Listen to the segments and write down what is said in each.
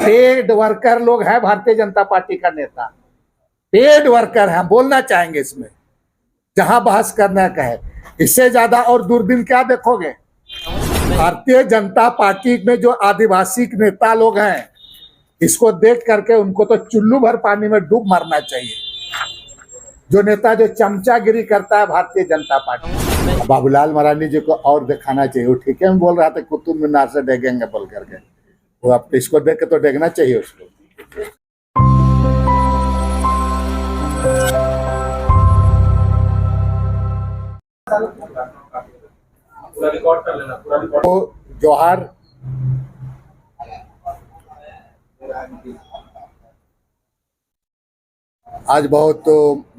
Paid worker लोग हैं Bharatiya Janata party का नेता, पेड वर्कर हैं, बोलना चाहेंगे इसमें जहां बहस करना कहे। इससे ज्यादा और दूरबीन क्या देखोगे? भारतीय जनता पार्टी में जो आदिवासी नेता लोग हैं, इसको देख करके उनको तो चुल्लू भर पानी में डूब मरना चाहिए। जो नेता जो चमचागिरी करता है भारतीय जनता पार्टी, बाबूलाल मरांडी जी को और दिखाना चाहिए। वो ठीक है, मैं बोल रहा था कुतुब मीनार से डेगेंगे बोल करके, वो अब इसको देख के तो देखना चाहिए उसको। तो जोहार, आज बहुत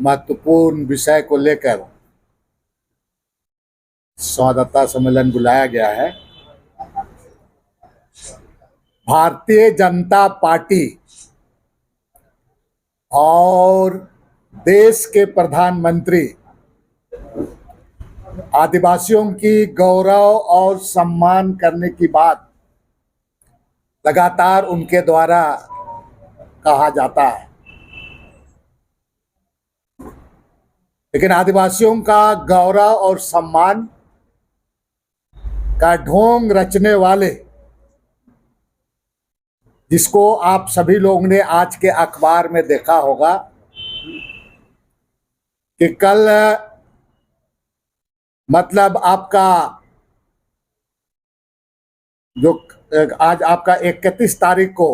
महत्वपूर्ण विषय को लेकर संवाददाता सम्मेलन बुलाया गया है। भारतीय जनता पार्टी और देश के प्रधानमंत्री आदिवासियों की गौरव और सम्मान करने की बात लगातार उनके द्वारा कहा जाता है, लेकिन आदिवासियों का गौरव और सम्मान का ढोंग रचने वाले, जिसको आप सभी लोगों ने आज के अखबार में देखा होगा कि कल मतलब आपका जो आज आपका 31 तारीख को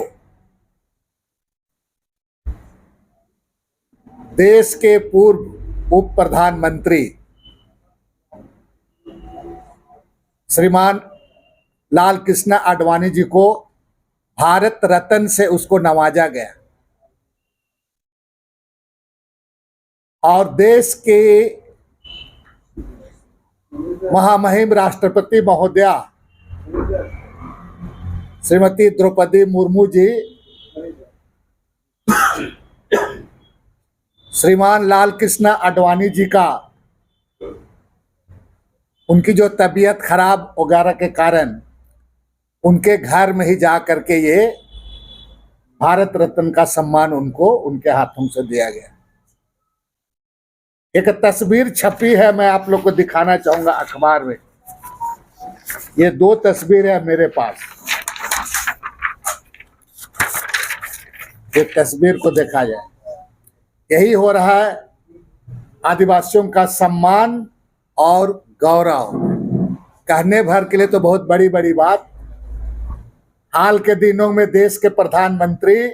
देश के पूर्व उप प्रधानमंत्री श्रीमान लाल कृष्ण आडवाणी जी को भारत रत्न से उसको नवाजा गया और देश के महामहिम राष्ट्रपति महोदया श्रीमती द्रौपदी मुर्मू जी श्रीमान लाल कृष्ण आडवाणी जी का उनकी जो तबीयत खराब वगैरह के कारण उनके घर में ही जा करके ये भारत रत्न का सम्मान उनको उनके हाथों से दिया गया। एक तस्वीर छपी है, मैं आप लोग को दिखाना चाहूंगा अखबार में। ये 2 तस्वीर है मेरे पास, एक तस्वीर को देखा जाए, यही हो रहा है आदिवासियों का सम्मान और गौरव। कहने भर के लिए तो बहुत बड़ी बड़ी बात। हाल के दिनों में देश के प्रधानमंत्री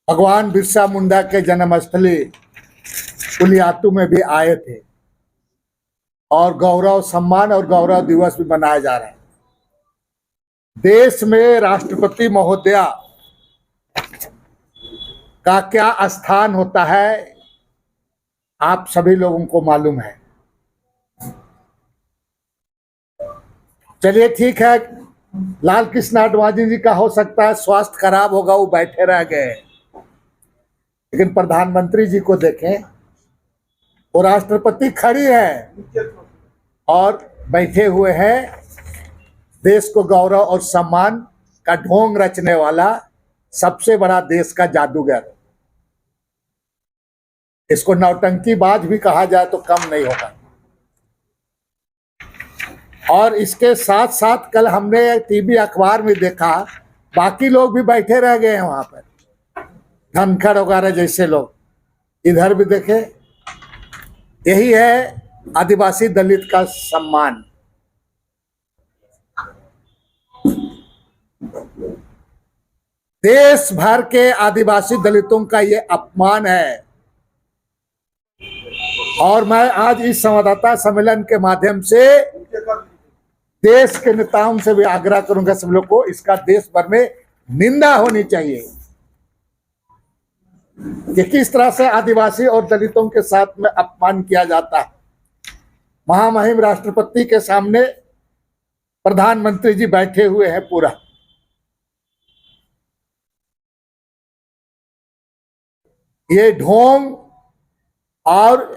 भगवान बिरसा मुंडा के जन्मस्थली पुलियातू में भी आए थे और गौरव सम्मान और गौरव दिवस भी मनाया जा रहा है। देश में राष्ट्रपति महोदया का क्या स्थान होता है आप सभी लोगों को मालूम है। चलिए ठीक है, लाल कृष्ण आडवाणी जी का हो सकता है स्वास्थ्य खराब होगा, वो बैठे रह गए, लेकिन प्रधानमंत्री जी को देखें, वो राष्ट्रपति खड़ी है और बैठे हुए हैं। देश को गौरव और सम्मान का ढोंग रचने वाला सबसे बड़ा देश का जादूगर, इसको नौटंकीबाज भी कहा जाए तो कम नहीं होगा। और इसके साथ साथ कल हमने टीवी अखबार में देखा, बाकी लोग भी बैठे रह गए हैं वहां पर, धनखड़ वगैरह जैसे लोग। इधर भी देखे, यही है आदिवासी दलित का सम्मान। देश भर के आदिवासी दलितों का ये अपमान है और मैं आज इस संवाददाता सम्मेलन के माध्यम से देश के नेताओं से भी आग्रह करूंगा सब लोग को, इसका देश भर में निंदा होनी चाहिए कि किस तरह से आदिवासी और दलितों के साथ में अपमान किया जाता है। महामहिम राष्ट्रपति के सामने प्रधानमंत्री जी बैठे हुए हैं पूरा। ये ढोंग और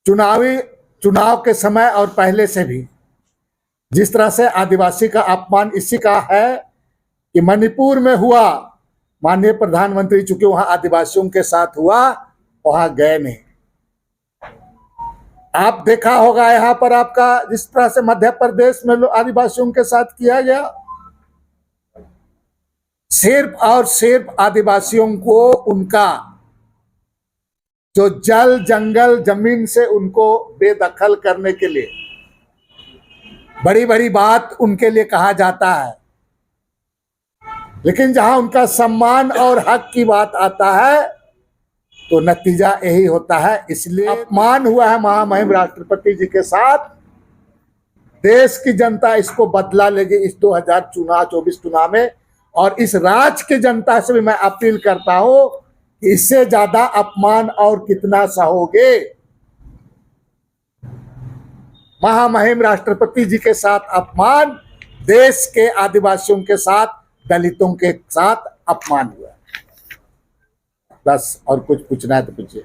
चुनाव के समय और पहले से भी जिस तरह से आदिवासी का अपमान इसी का है कि मणिपुर में हुआ, माननीय प्रधानमंत्री चूंकि वहां आदिवासियों के साथ हुआ, वहां गए नहीं। आप देखा होगा यहाँ पर आपका जिस तरह से मध्य प्रदेश में आदिवासियों के साथ किया गया, सिर्फ और सिर्फ आदिवासियों को उनका जो जल जंगल जमीन से उनको बेदखल करने के लिए बड़ी बड़ी बात उनके लिए कहा जाता है, लेकिन जहां उनका सम्मान और हक की बात आता है तो नतीजा यही होता है। इसलिए अपमान हुआ है महामहिम राष्ट्रपति जी के साथ। देश की जनता इसको बदला लेगी इस 2024 चुनाव में, और इस राज्य की जनता से भी मैं अपील करता हूं कि इससे ज्यादा अपमान और कितना सहोगे। महामहिम राष्ट्रपति जी के साथ अपमान, देश के आदिवासियों के साथ, दलितों के साथ अपमान हुआ। बस, और कुछ पूछना है तो पूछिए।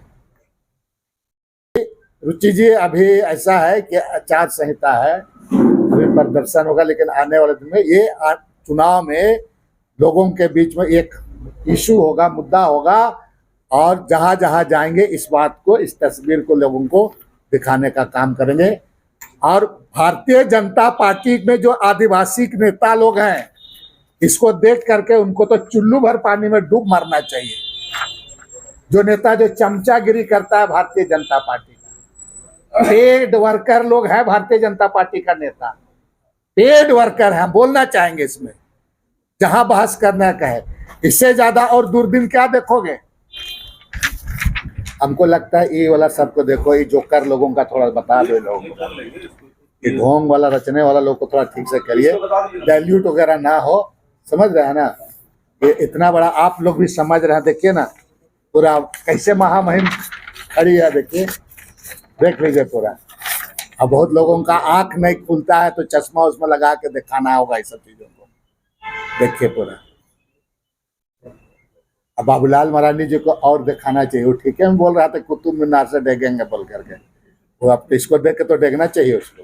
रुचि जी, अभी ऐसा है कि आचार संहिता है, अभी प्रदर्शन होगा, लेकिन आने वाले दिन में ये चुनाव में लोगों के बीच में एक इशू होगा, मुद्दा होगा, और जहां जहां जाएंगे इस बात को, इस तस्वीर को लोगों को दिखाने का काम करेंगे। और भारतीय जनता पार्टी में जो आदिवासी नेता लोग हैं, इसको देख करके उनको तो चुल्लू भर पानी में डूब मरना चाहिए। जो नेता जो चमचागिरी करता है भारतीय जनता पार्टी का, पेड वर्कर लोग हैं भारतीय जनता पार्टी का नेता, पेड वर्कर हैं, बोलना चाहेंगे इसमें, जहां बहस करना कहे। इससे ज्यादा और दूरबीन क्या देखोगे? हमको लगता है ये वाला सबको देखो, ये जोकर लोगों का थोड़ा बता दो, लोगों को ये ढोंग वाला रचने वाला लोग को थोड़ा ठीक से करिए, डाइल्यूट वगैरह ना हो, समझ रहे हैं ना? ये इतना बड़ा आप लोग भी समझ रहे हैं, देखिए ना पूरा कैसे महामहिम खड़ी है, देखिए, देख लीजिए पूरा। अब बहुत लोगों का आंख नहीं खुलता है तो चश्मा उसमें लगा के दिखाना होगा इस सब चीजों को, देखिए पूरा। अब बाबूलाल मरांडी जी को और दिखाना चाहिए, वो ठीक है, मैं बोल रहा था कुतुब मीनार से डेगेंगे बोल करके, वो अब इसको देख के तो डेगना चाहिए उसको।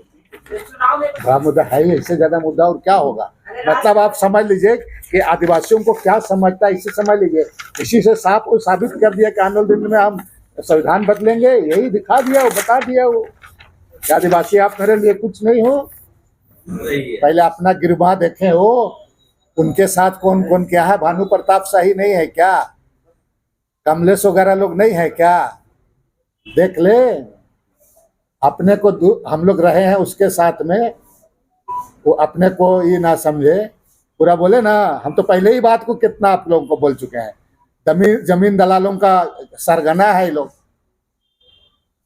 बड़ा मुद्दा है, इससे ज्यादा मुद्दा और क्या होगा? मतलब आप समझ लीजिए कि आदिवासियों को क्या समझता है, इसे समझ लीजिए। इसी से साफ वो साबित कर दिया कि आने वाले दिन में हम संविधान बदलेंगे, यही दिखा दिया, वो बता दिया वो। आदिवासी आप मेरे लिए कुछ नहीं हो, पहले अपना गिरवा देखे हो, उनके साथ कौन कौन क्या है? भानु प्रताप शाही नहीं है क्या? कमलेश वगैरह लोग नहीं है क्या? देख ले, अपने को हम लोग रहे हैं उसके साथ में, वो अपने को ये ना समझे, पूरा बोले ना। हम तो पहले ही बात को कितना आप लोगों को बोल चुके हैं, जमीन दलालों का सरगना है ये लोग,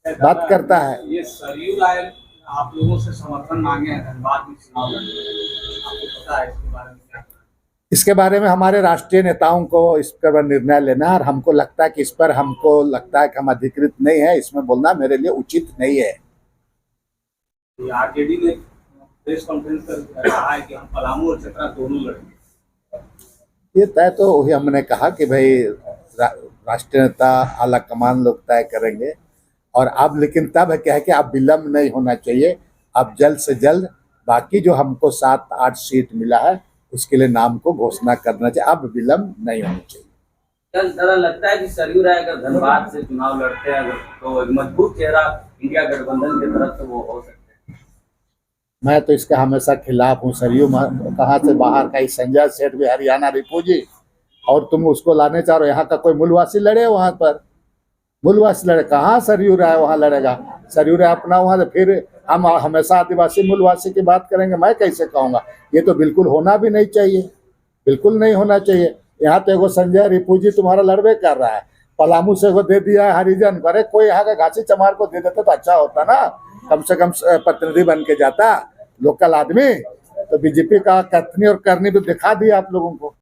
बात करता है। ये सरयू राय आप लोगों से समर्थन मांगे हैं धनबाद में चुनाव लड़ने, आपको पता है इसके बारे में क्या? इसके बारे में हमारे राष्ट्रीय नेताओं को इस पर निर्णय लेना है, और हमको लगता है कि इस पर हमको लगता है कि हम अधिकृत नहीं है, इसमें बोलना मेरे लिए उचित नहीं है। आरजेडी ने प्रेस कॉन्फ्रेंस कर कहा है कि हम पलामू और चतरा दोनों लड़ेंगे। ये तय तो वही हमने कहा कि भाई राष्ट्रीय नेता आला कमान लोग तय करेंगे, और अब लेकिन तब है क्या है कि अब विलम्ब नहीं होना चाहिए, अब जल्द से जल्द बाकी जो हमको 7-8 सीट मिला है उसके लिए नाम को घोषणा करना चाहिए, अब विलम्ब नहीं होना चाहिए। जरा लगता है कि सरयू राय अगर धनबाद से चुनाव लड़ते हैं तो एक मजबूत चेहरा इंडिया गठबंधन की तरफ से वो हो सकते हैं। मैं तो इसका हमेशा खिलाफ हूँ। सरयू कहाँ से बाहर का, संजय सेठ भी हरियाणा रिपू जी, और तुम उसको लाने चाह रहे हो। यहाँ का कोई मूलवासी लड़े वहां पर, मूलवासी लड़े, कहाँ सरयू राय वहां लड़ेगा? सरयू राय अपना वहां, तो फिर हम हमेशा आदिवासी मूलवासी की बात करेंगे, मैं कैसे कहूँगा? ये तो बिल्कुल होना भी नहीं चाहिए, बिल्कुल नहीं होना चाहिए। यहाँ तो एगो संजय रिपू जी तुम्हारा लड़बे कर रहा है, पलामू से को दे दिया है हरिजन, अरे कोई यहाँ का घासी चमार को दे देता तो अच्छा होता ना, कम से कम प्रतिनिधि बन के जाता लोकल आदमी। तो बीजेपी का कथनी और करनी तो दिखा दिया आप लोगों को।